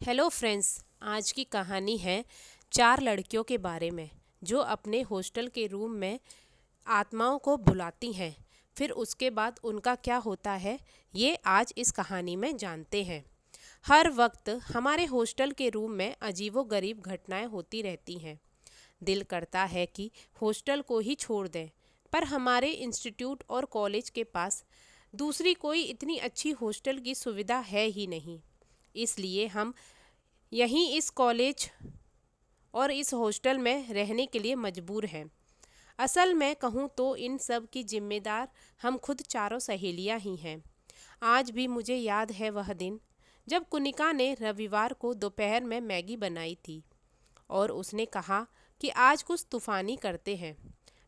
Hello friends. आज की कहानी है चार लड़कियों के बारे में जो अपने हॉस्टल के रूम में आत्माओं को बुलाती हैं। फिर उसके बाद उनका क्या होता है ये आज इस कहानी में जानते हैं। हर वक्त हमारे हॉस्टल के रूम में अजीबोगरीब घटनाएं होती रहती हैं। दिल करता है कि हॉस्टल को ही छोड़ दें, पर हमारे इंस्टीट्यूट और कॉलेज के पास दूसरी कोई इतनी अच्छी हॉस्टल की सुविधा है ही नहीं। इसलिए हम यहीं इस कॉलेज और इस हॉस्टल में रहने के लिए मजबूर हैं। असल में कहूँ तो इन सब की जिम्मेदार हम खुद चारों सहेलियां ही हैं। आज भी मुझे याद है वह दिन जब कुनिका ने रविवार को दोपहर में मैगी बनाई थी और उसने कहा कि आज कुछ तूफ़ानी करते हैं।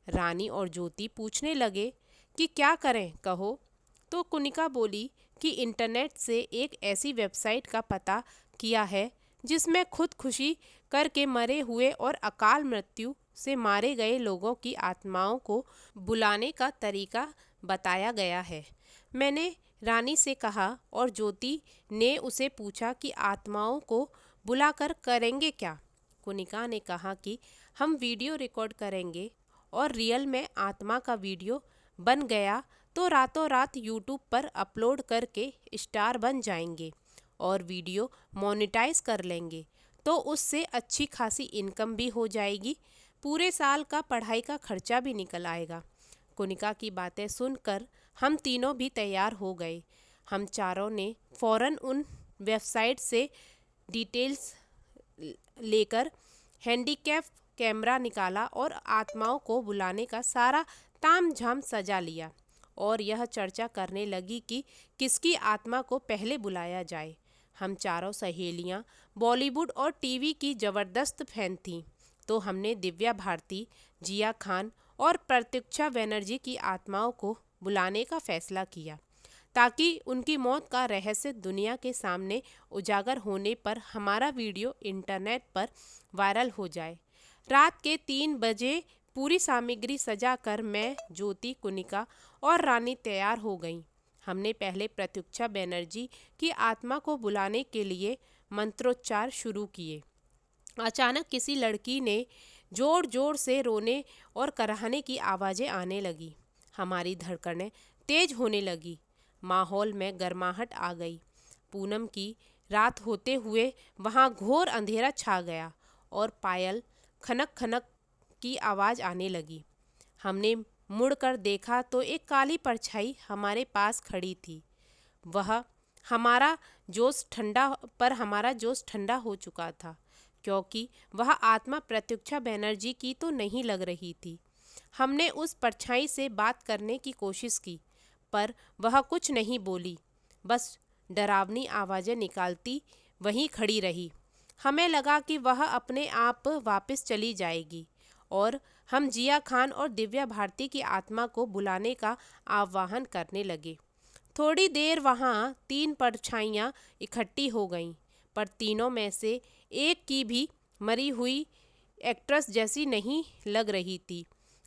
रानी और ज्योति पूछने लगे कि क्या करें कहो। तो कुनिका बोली कि इंटरनेट से एक ऐसी वेबसाइट का पता किया है जिसमें खुदकुशी करके मरे हुए और अकाल मृत्यु से मारे गए लोगों की आत्माओं को बुलाने का तरीका बताया गया है। मैंने रानी से कहा और ज्योति ने उसे पूछा कि आत्माओं को बुलाकर करेंगे क्या। कुनिका ने कहा कि हम वीडियो रिकॉर्ड करेंगे और रियल में आत्मा का वीडियो बन गया तो रातों रात यूट्यूब पर अपलोड करके स्टार बन जाएंगे और वीडियो मोनेटाइज कर लेंगे तो उससे अच्छी खासी इनकम भी हो जाएगी। पूरे साल का पढ़ाई का खर्चा भी निकल आएगा। कुनिका की बातें सुनकर हम तीनों भी तैयार हो गए। हम चारों ने फ़ौरन उन वेबसाइट से डिटेल्स लेकर हैंडीकैप कैमरा निकाला और आत्माओं को बुलाने का सारा तामझाम सजा लिया और यह चर्चा करने लगी कि किसकी आत्मा को पहले बुलाया जाए। हम चारों सहेलियां बॉलीवुड और टीवी की ज़बरदस्त फैन थीं, तो हमने दिव्या भारती, जिया खान और प्रतीक्षा बनर्जी की आत्माओं को बुलाने का फैसला किया ताकि उनकी मौत का रहस्य दुनिया के सामने उजागर होने पर हमारा वीडियो इंटरनेट पर वायरल हो जाए। रात के 3 बजे पूरी सामग्री सजा कर मैं, ज्योति, कुनिका और रानी तैयार हो गईं। हमने पहले प्रतीक्षा बनर्जी की आत्मा को बुलाने के लिए मंत्रोच्चार शुरू किए। अचानक किसी लड़की ने जोर जोर से रोने और कराहने की आवाज़ें आने लगी। हमारी धड़कनें तेज होने लगी। माहौल में गर्माहट आ गई। पूनम की रात होते हुए वहाँ घोर अंधेरा छा गया और पायल खनक खनक की आवाज़ आने लगी। हमने मुड़कर देखा तो एक काली परछाई हमारे पास खड़ी थी। वह हमारा हमारा जोश ठंडा हो चुका था, क्योंकि वह आत्मा प्रतीक्षा बनर्जी की तो नहीं लग रही थी। हमने उस परछाई से बात करने की कोशिश की, पर वह कुछ नहीं बोली, बस डरावनी आवाज़ें निकालती वहीं खड़ी रही। हमें लगा कि वह अपने आप वापस चली जाएगी और हम जिया खान और दिव्या भारती की आत्मा को बुलाने का आह्वान करने लगे। थोड़ी देर वहाँ 3 परछाइयाँ इकट्ठी हो गईं, पर तीनों में से एक की भी मरी हुई एक्ट्रेस जैसी नहीं लग रही थी।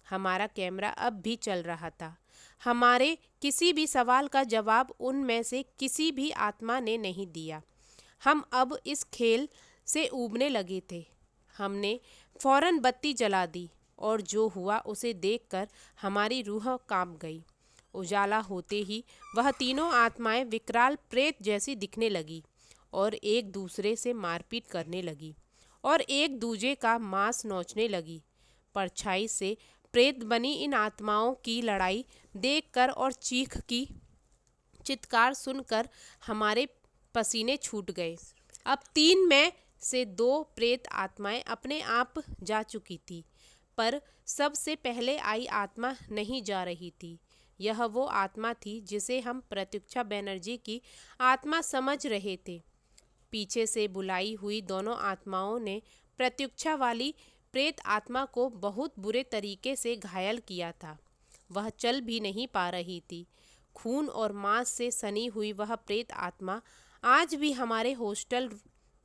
हमारा कैमरा अब भी चल रहा था। हमारे किसी भी सवाल का जवाब उनमें से किसी भी आत्मा ने नहीं दिया। हम अब इस खेल से ऊबने लगे थे। हमने फौरन बत्ती जला दी और जो हुआ उसे देखकर हमारी रूह कांप गई। उजाला होते ही वह तीनों आत्माएं विकराल प्रेत जैसी दिखने लगी और एक दूसरे से मारपीट करने लगी और एक दूजे का मांस नोचने लगी। परछाई से प्रेत बनी इन आत्माओं की लड़ाई देखकर और चीख की चित्कार सुनकर हमारे पसीने छूट गए। अब 3 में से 2 प्रेत आत्माएं अपने आप जा चुकी थी, पर सबसे पहले आई आत्मा नहीं जा रही थी। यह वो आत्मा थी जिसे हम प्रतीक्षा बनर्जी की आत्मा समझ रहे थे। पीछे से बुलाई हुई दोनों आत्माओं ने प्रतीक्षा वाली प्रेत आत्मा को बहुत बुरे तरीके से घायल किया था। वह चल भी नहीं पा रही थी। खून और मांस से सनी हुई वह प्रेत आत्मा आज भी हमारे हॉस्टल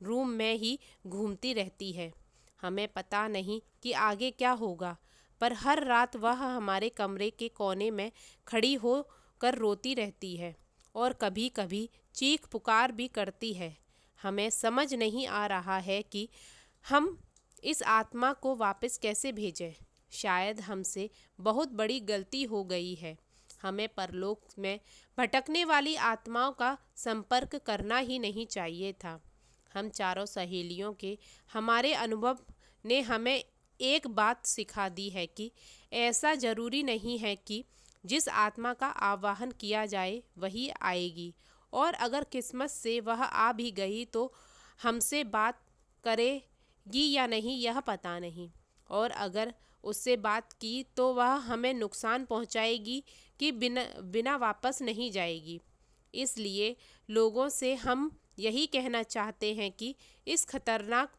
रूम में ही घूमती रहती है। हमें पता नहीं कि आगे क्या होगा, पर हर रात वह हमारे कमरे के कोने में खड़ी हो कर रोती रहती है और कभी कभी चीख पुकार भी करती है। हमें समझ नहीं आ रहा है कि हम इस आत्मा को वापस कैसे भेजें। शायद हमसे बहुत बड़ी गलती हो गई है। हमें परलोक में भटकने वाली आत्माओं का संपर्क करना ही नहीं चाहिए था। हम चारों सहेलियों के हमारे अनुभव ने हमें एक बात सिखा दी है कि ऐसा ज़रूरी नहीं है कि जिस आत्मा का आवाहन किया जाए वही आएगी, और अगर किस्मत से वह आ भी गई तो हमसे बात करेगी या नहीं यह पता नहीं, और अगर उससे बात की तो वह हमें नुकसान पहुंचाएगी कि बिना बिना वापस नहीं जाएगी। इसलिए लोगों से हम यही कहना चाहते हैं कि इस खतरनाक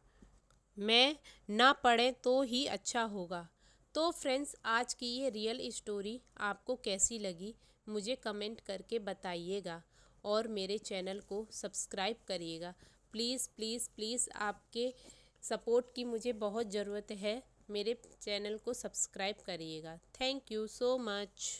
में ना पड़े तो ही अच्छा होगा। तो फ्रेंड्स, आज की ये रियल स्टोरी आपको कैसी लगी मुझे कमेंट करके बताइएगा, और मेरे चैनल को सब्सक्राइब करिएगा। प्लीज़ प्लीज़ प्लीज़, आपके सपोर्ट की मुझे बहुत ज़रूरत है। मेरे चैनल को सब्सक्राइब करिएगा। Thank you so much.